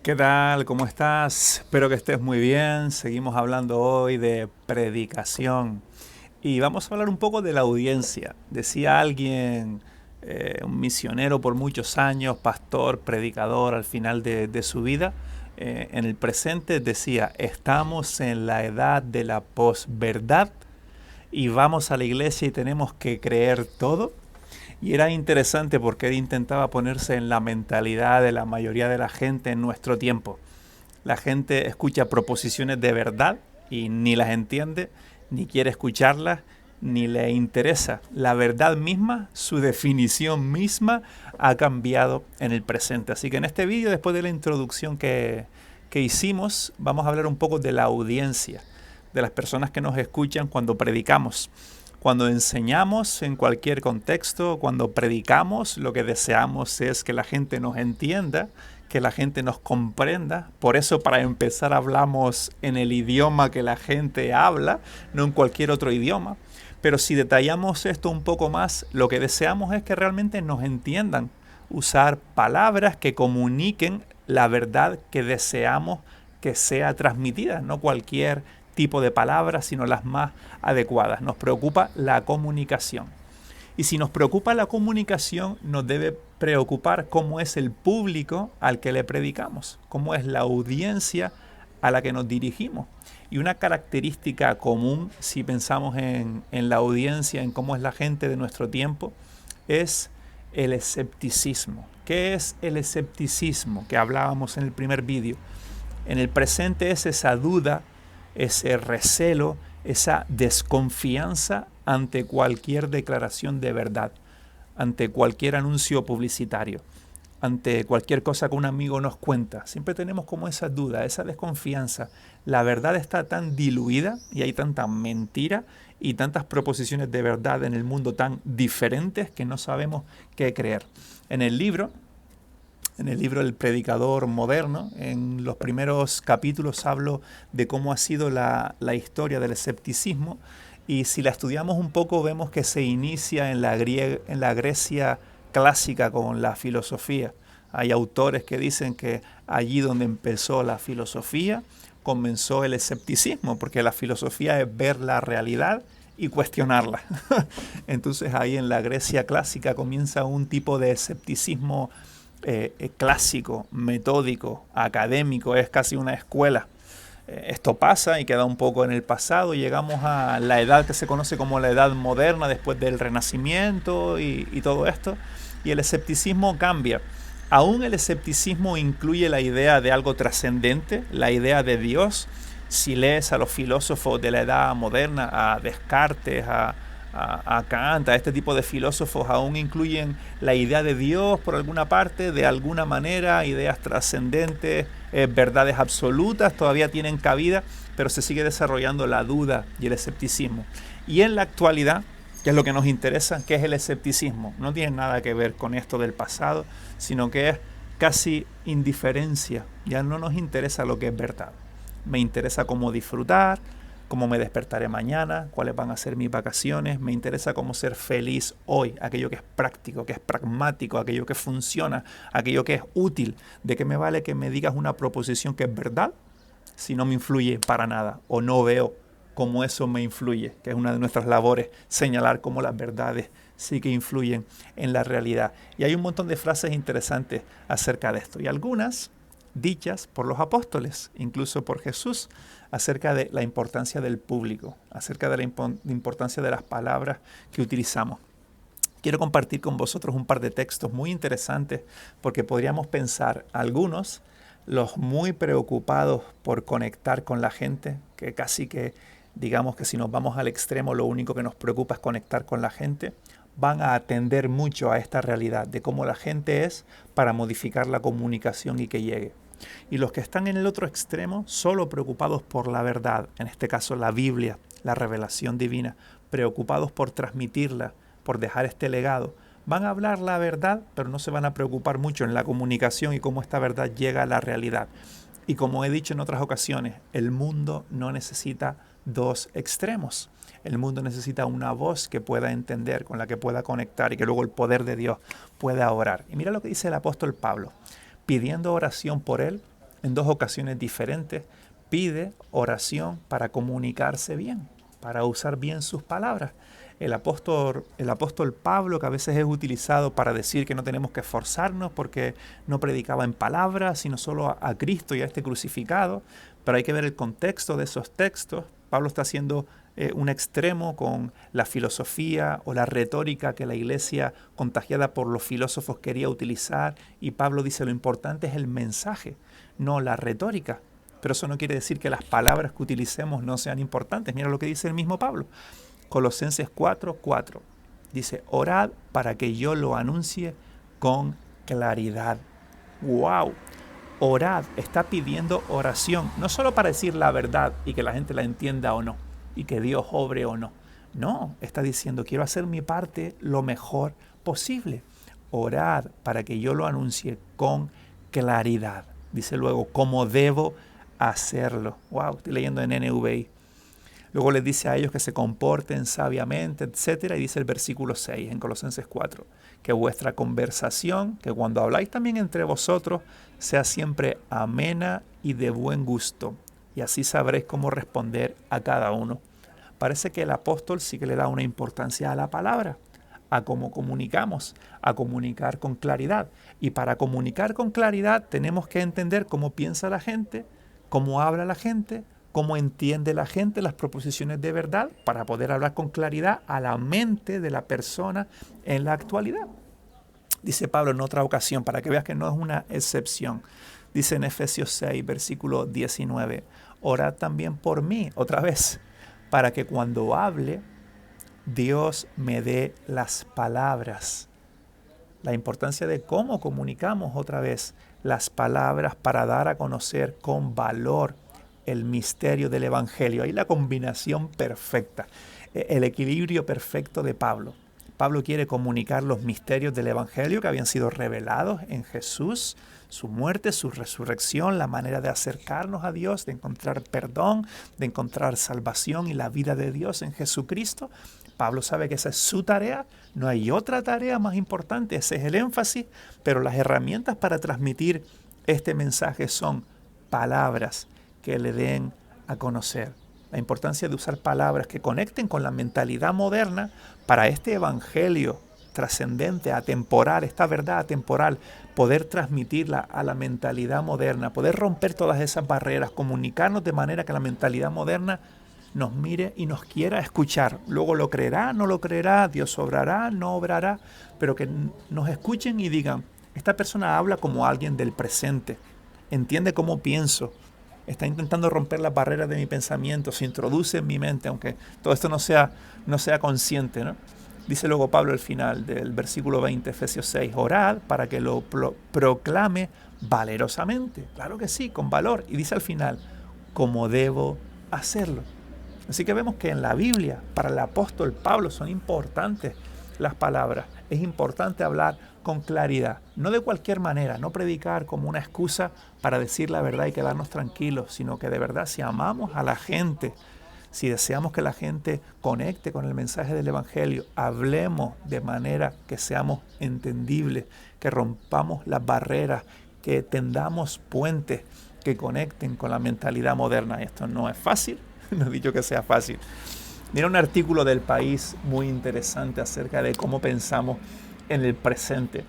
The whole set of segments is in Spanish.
¿Qué tal? ¿Cómo estás? Espero que estés muy bien. Seguimos hablando hoy de predicación y vamos a hablar un poco de la audiencia. Decía alguien, un misionero por muchos años, pastor, predicador al final de su vida, en el presente decía, estamos en la edad de la posverdad y vamos a la iglesia y tenemos que creer todo. Y era interesante porque él intentaba ponerse en la mentalidad de la mayoría de la gente en nuestro tiempo. La gente escucha proposiciones de verdad y ni las entiende, ni quiere escucharlas, ni le interesa. La verdad misma, su definición misma, ha cambiado en el presente. Así que en este vídeo, después de la introducción que hicimos, vamos a hablar un poco de la audiencia, de las personas que nos escuchan cuando predicamos. Cuando enseñamos en cualquier contexto, cuando predicamos, lo que deseamos es que la gente nos entienda, que la gente nos comprenda. Por eso, para empezar, hablamos en el idioma que la gente habla, no en cualquier otro idioma. Pero si detallamos esto un poco más, lo que deseamos es que realmente nos entiendan. Usar palabras que comuniquen la verdad que deseamos que sea transmitida, no cualquier tipo de palabras, sino las más adecuadas. Nos preocupa la comunicación. Y si nos preocupa la comunicación, nos debe preocupar cómo es el público al que le predicamos, cómo es la audiencia a la que nos dirigimos. Y una característica común, si pensamos en la audiencia, en cómo es la gente de nuestro tiempo, es el escepticismo. ¿Qué es el escepticismo que hablábamos en el primer vídeo? En el presente es esa duda, ese recelo, esa desconfianza ante cualquier declaración de verdad, ante cualquier anuncio publicitario, ante cualquier cosa que un amigo nos cuenta. Siempre tenemos como esa duda, esa desconfianza. La verdad está tan diluida y hay tanta mentira y tantas proposiciones de verdad en el mundo tan diferentes que no sabemos qué creer. En el libro El Predicador Moderno, en los primeros capítulos hablo de cómo ha sido la historia del escepticismo y si la estudiamos un poco vemos que se inicia en la Grecia clásica con la filosofía. Hay autores que dicen que allí donde empezó la filosofía comenzó el escepticismo, porque la filosofía es ver la realidad y cuestionarla. Entonces ahí en la Grecia clásica comienza un tipo de escepticismo clásico, metódico, académico, es casi una escuela. Esto pasa y queda un poco en el pasado y llegamos a la edad que se conoce como la edad moderna después del Renacimiento y todo esto. Y el escepticismo cambia. Aún el escepticismo incluye la idea de algo trascendente, la idea de Dios. Si lees a los filósofos de la edad moderna, a Descartes, a Kant, a este tipo de filósofos, aún incluyen la idea de Dios por alguna parte, de alguna manera, ideas trascendentes, verdades absolutas, todavía tienen cabida, pero se sigue desarrollando la duda y el escepticismo. Y en la actualidad, que es lo que nos interesa, ¿qué es el escepticismo? No tiene nada que ver con esto del pasado, sino que es casi indiferencia. Ya no nos interesa lo que es verdad. Me interesa cómo disfrutar, cómo me despertaré mañana, cuáles van a ser mis vacaciones. Me interesa cómo ser feliz hoy, aquello que es práctico, que es pragmático, aquello que funciona, aquello que es útil. ¿De qué me vale que me digas una proposición que es verdad si no me influye para nada o no veo cómo eso me influye? Que es una de nuestras labores, señalar cómo las verdades sí que influyen en la realidad. Y hay un montón de frases interesantes acerca de esto. Y algunas dichas por los apóstoles, incluso por Jesús, acerca de la importancia del público, acerca de la importancia de las palabras que utilizamos. Quiero compartir con vosotros un par de textos muy interesantes porque podríamos pensar algunos, los muy preocupados por conectar con la gente, que casi que digamos que si nos vamos al extremo lo único que nos preocupa es conectar con la gente, van a atender mucho a esta realidad de cómo la gente es para modificar la comunicación y que llegue. Y los que están en el otro extremo, solo preocupados por la verdad, en este caso la Biblia, la revelación divina, preocupados por transmitirla, por dejar este legado, van a hablar la verdad, pero no se van a preocupar mucho en la comunicación y cómo esta verdad llega a la realidad. Y como he dicho en otras ocasiones, el mundo no necesita dos extremos. El mundo necesita una voz que pueda entender, con la que pueda conectar y que luego el poder de Dios pueda orar. Y mira lo que dice el apóstol Pablo, pidiendo oración por él, en 2 ocasiones diferentes, pide oración para comunicarse bien, para usar bien sus palabras. El apóstol Pablo, que a veces es utilizado para decir que no tenemos que esforzarnos porque no predicaba en palabras, sino solo a Cristo y a este crucificado, pero hay que ver el contexto de esos textos. Pablo está haciendo un extremo con la filosofía o la retórica que la iglesia, contagiada por los filósofos, quería utilizar, y Pablo dice lo importante es el mensaje, no la retórica. Pero eso no quiere decir que las palabras que utilicemos no sean importantes. Mira lo que dice el mismo Pablo. Colosenses 4:4. Dice, orad para que yo lo anuncie con claridad. ¡Wow! Orad, está pidiendo oración, no solo para decir la verdad y que la gente la entienda o no, y que Dios obre o no. No, está diciendo, quiero hacer mi parte lo mejor posible. Orad para que yo lo anuncie con claridad. Dice luego, ¿cómo debo hacerlo? Wow, estoy leyendo en NVI. Luego les dice a ellos que se comporten sabiamente, etcétera, y dice el versículo 6 en Colosenses 4, que vuestra conversación, que cuando habláis también entre vosotros, sea siempre amena y de buen gusto, y así sabréis cómo responder a cada uno. Parece que el apóstol sí que le da una importancia a la palabra, a cómo comunicamos, a comunicar con claridad. Y para comunicar con claridad tenemos que entender cómo piensa la gente, cómo habla la gente, cómo entiende la gente las proposiciones de verdad, para poder hablar con claridad a la mente de la persona en la actualidad. Dice Pablo en otra ocasión, para que veas que no es una excepción. Dice en Efesios 6, versículo 19, orad también por mí, otra vez, para que cuando hable, Dios me dé las palabras. La importancia de cómo comunicamos otra vez las palabras para dar a conocer con valor el misterio del Evangelio. Ahí la combinación perfecta, el equilibrio perfecto de Pablo. Pablo quiere comunicar los misterios del Evangelio que habían sido revelados en Jesús, su muerte, su resurrección, la manera de acercarnos a Dios, de encontrar perdón, de encontrar salvación y la vida de Dios en Jesucristo. Pablo sabe que esa es su tarea, no hay otra tarea más importante, ese es el énfasis, pero las herramientas para transmitir este mensaje son palabras que le den a conocer. La importancia de usar palabras que conecten con la mentalidad moderna para este evangelio trascendente, atemporal, esta verdad atemporal, poder transmitirla a la mentalidad moderna, poder romper todas esas barreras, comunicarnos de manera que la mentalidad moderna nos mire y nos quiera escuchar. Luego lo creerá, no lo creerá, Dios obrará, no obrará, pero que nos escuchen y digan, esta persona habla como alguien del presente, entiende cómo pienso, está intentando romper las barreras de mi pensamiento, se introduce en mi mente, aunque todo esto no sea consciente, ¿no? Dice luego Pablo al final del versículo 20, Efesios 6, orad para que lo proclame valerosamente. Claro que sí, con valor. Y dice al final, como debo hacerlo. Así que vemos que en la Biblia, para el apóstol Pablo, son importantes las palabras. Es importante hablar con claridad, no de cualquier manera, no predicar como una excusa para decir la verdad y quedarnos tranquilos, sino que de verdad, si amamos a la gente, si deseamos que la gente conecte con el mensaje del Evangelio, hablemos de manera que seamos entendibles, que rompamos las barreras, que tendamos puentes que conecten con la mentalidad moderna. Esto no es fácil, no he dicho que sea fácil. Mira un artículo del País muy interesante acerca de cómo pensamos en el presente.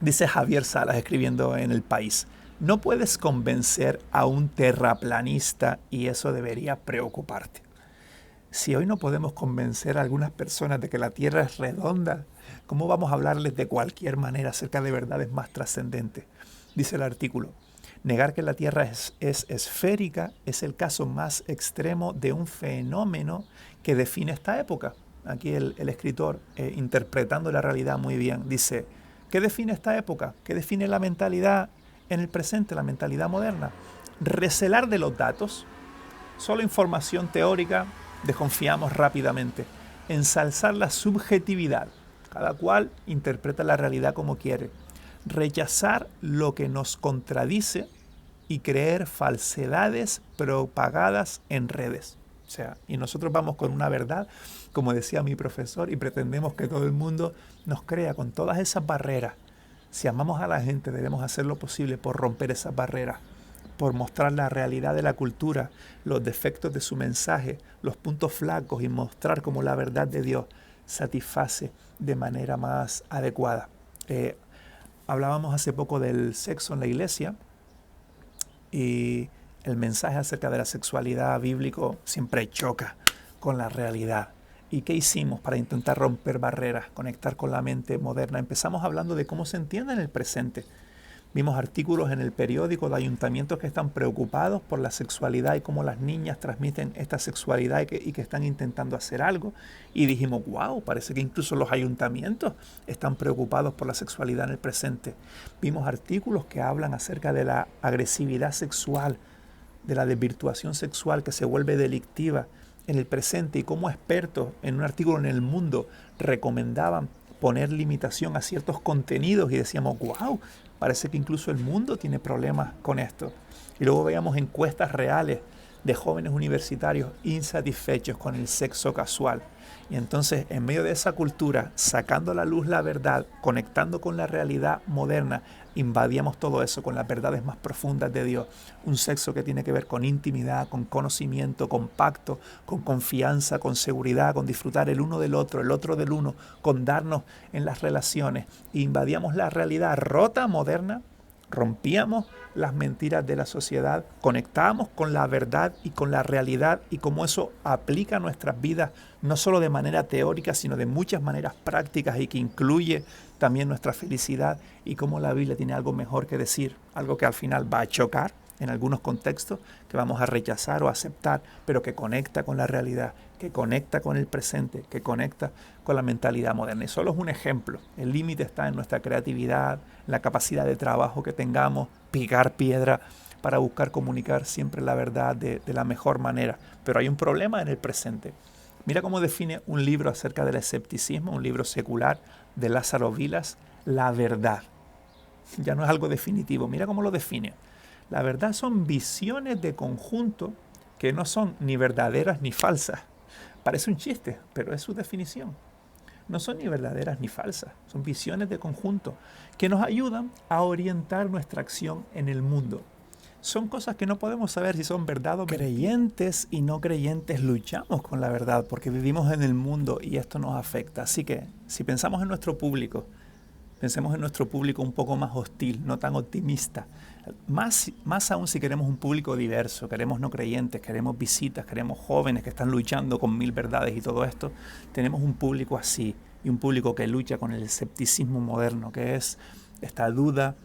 Dice Javier Salas escribiendo en El País, no puedes convencer a un terraplanista y eso debería preocuparte. Si hoy no podemos convencer a algunas personas de que la Tierra es redonda, ¿cómo vamos a hablarles de cualquier manera acerca de verdades más trascendentes? Dice el artículo, negar que la Tierra es esférica es el caso más extremo de un fenómeno que define esta época. Aquí el escritor, interpretando la realidad muy bien, dice, ¿qué define esta época? ¿Qué define la mentalidad en el presente, la mentalidad moderna? Recelar de los datos, solo información teórica, desconfiamos rápidamente. Ensalzar la subjetividad, cada cual interpreta la realidad como quiere. Rechazar lo que nos contradice y creer falsedades propagadas en redes. O sea, y nosotros vamos con una verdad, como decía mi profesor, y pretendemos que todo el mundo nos crea con todas esas barreras. Si amamos a la gente, debemos hacer lo posible por romper esas barreras, por mostrar la realidad de la cultura, los defectos de su mensaje, los puntos flacos y mostrar cómo la verdad de Dios satisface de manera más adecuada. Hablábamos hace poco del sexo en la iglesia y el mensaje acerca de la sexualidad bíblico siempre choca con la realidad. ¿Y qué hicimos para intentar romper barreras, conectar con la mente moderna? Empezamos hablando de cómo se entiende en el presente. Vimos artículos en el periódico de ayuntamientos que están preocupados por la sexualidad y cómo las niñas transmiten esta sexualidad y que están intentando hacer algo. Y dijimos, wow, parece que incluso los ayuntamientos están preocupados por la sexualidad en el presente. Vimos artículos que hablan acerca de la agresividad sexual, de la desvirtuación sexual que se vuelve delictiva en el presente y cómo expertos en un artículo en El Mundo recomendaban poner limitación a ciertos contenidos y decíamos, wow, parece que incluso el mundo tiene problemas con esto. Y luego veíamos encuestas reales de jóvenes universitarios insatisfechos con el sexo casual. Y entonces, en medio de esa cultura, sacando a la luz la verdad, conectando con la realidad moderna, invadíamos todo eso con las verdades más profundas de Dios. Un sexo que tiene que ver con intimidad, con conocimiento, con pacto, con confianza, con seguridad, con disfrutar el uno del otro, el otro del uno, con darnos en las relaciones. E invadíamos la realidad rota, moderna, rompíamos las mentiras de la sociedad, conectábamos con la verdad y con la realidad y cómo eso aplica a nuestras vidas, no solo de manera teórica, sino de muchas maneras prácticas y que incluye también nuestra felicidad y cómo la Biblia tiene algo mejor que decir, algo que al final va a chocar en algunos contextos, que vamos a rechazar o aceptar, pero que conecta con la realidad, que conecta con el presente, que conecta con la mentalidad moderna. Y solo es un ejemplo. El límite está en nuestra creatividad, la capacidad de trabajo que tengamos, picar piedra para buscar comunicar siempre la verdad de la mejor manera. Pero hay un problema en el presente. Mira cómo define un libro acerca del escepticismo, un libro secular de Lázaro Vilas, la verdad. Ya no es algo definitivo. Mira cómo lo define. La verdad son visiones de conjunto que no son ni verdaderas ni falsas. Parece un chiste, pero es su definición. No son ni verdaderas ni falsas, son visiones de conjunto que nos ayudan a orientar nuestra acción en el mundo. Son cosas que no podemos saber si son verdad o mentira. Creyentes y no creyentes luchamos con la verdad porque vivimos en el mundo y esto nos afecta. Así que si pensamos en nuestro público, pensemos en nuestro público un poco más hostil, no tan optimista. Más aún si queremos un público diverso, queremos no creyentes, queremos visitas, queremos jóvenes que están luchando con 1000 verdades y todo esto. Tenemos un público así y un público que lucha con el escepticismo moderno, que es esta duda,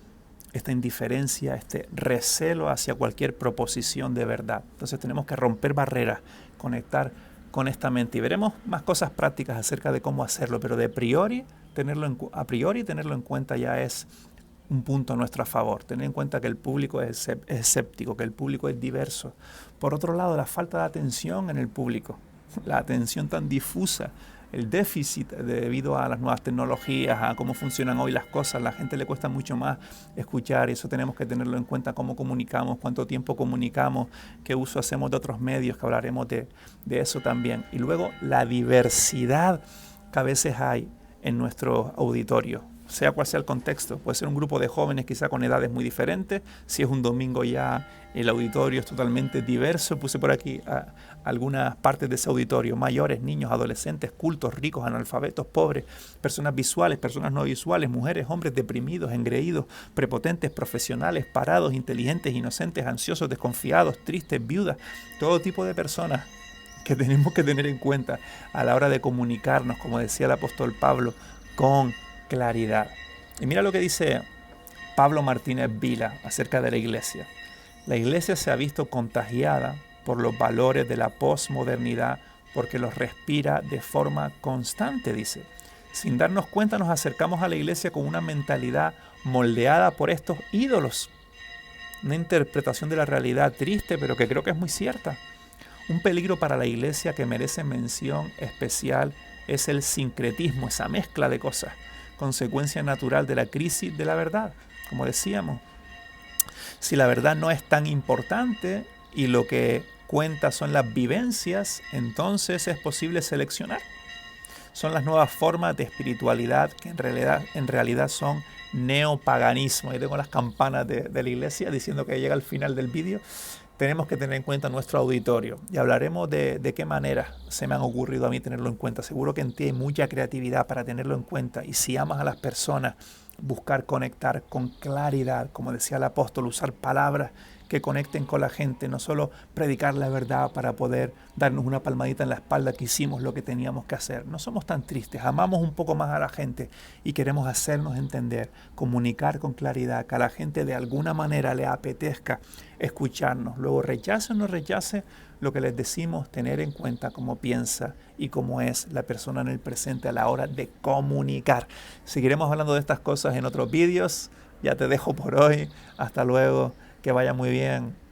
esta indiferencia, este recelo hacia cualquier proposición de verdad. Entonces tenemos que romper barreras, conectar con esta mente y veremos más cosas prácticas acerca de cómo hacerlo, pero a priori tenerlo en cuenta ya es un punto a nuestro favor. Tener en cuenta que el público es escéptico, que el público es diverso. Por otro lado, la falta de atención en el público, la atención tan difusa, el déficit debido a las nuevas tecnologías, a cómo funcionan hoy las cosas. A la gente le cuesta mucho más escuchar y eso tenemos que tenerlo en cuenta, cómo comunicamos, cuánto tiempo comunicamos, qué uso hacemos de otros medios, que hablaremos de eso también. Y luego la diversidad que a veces hay en nuestro auditorio, sea cual sea el contexto. Puede ser un grupo de jóvenes quizá con edades muy diferentes. Si es un domingo ya el auditorio es totalmente diverso. Puse por aquí algunas partes de ese auditorio: mayores, niños, adolescentes, cultos, ricos, analfabetos, pobres, personas visuales, personas no visuales, mujeres, hombres, deprimidos, engreídos, prepotentes, profesionales, parados, inteligentes, inocentes, ansiosos, desconfiados, tristes, viudas, todo tipo de personas que tenemos que tener en cuenta a la hora de comunicarnos, como decía el apóstol Pablo, con claridad. Y mira lo que dice Pablo Martínez Vila acerca de la iglesia. La iglesia se ha visto contagiada por los valores de la posmodernidad porque los respira de forma constante, dice. Sin darnos cuenta nos acercamos a la iglesia con una mentalidad moldeada por estos ídolos. Una interpretación de la realidad triste, pero que creo que es muy cierta. Un peligro para la iglesia que merece mención especial es el sincretismo, esa mezcla de cosas, consecuencia natural de la crisis de la verdad. Como decíamos, si la verdad no es tan importante y lo que cuenta son las vivencias, entonces es posible seleccionar. Son las nuevas formas de espiritualidad que en realidad son neopaganismo. Ahí tengo las campanas de la iglesia diciendo que llega al final del vídeo. Tenemos que tener en cuenta nuestro auditorio y hablaremos de qué manera se me han ocurrido a mí tenerlo en cuenta. Seguro que en ti hay mucha creatividad para tenerlo en cuenta, y si amas a las personas, buscar conectar con claridad, como decía el apóstol, usar palabras que conecten con la gente, no solo predicar la verdad para poder darnos una palmadita en la espalda que hicimos lo que teníamos que hacer. No somos tan tristes, amamos un poco más a la gente y queremos hacernos entender, comunicar con claridad, que a la gente de alguna manera le apetezca escucharnos. Luego, rechace o no rechace lo que les decimos, tener en cuenta cómo piensa y cómo es la persona en el presente a la hora de comunicar. Seguiremos hablando de estas cosas en otros vídeos. Ya te dejo por hoy. Hasta luego. Que vaya muy bien.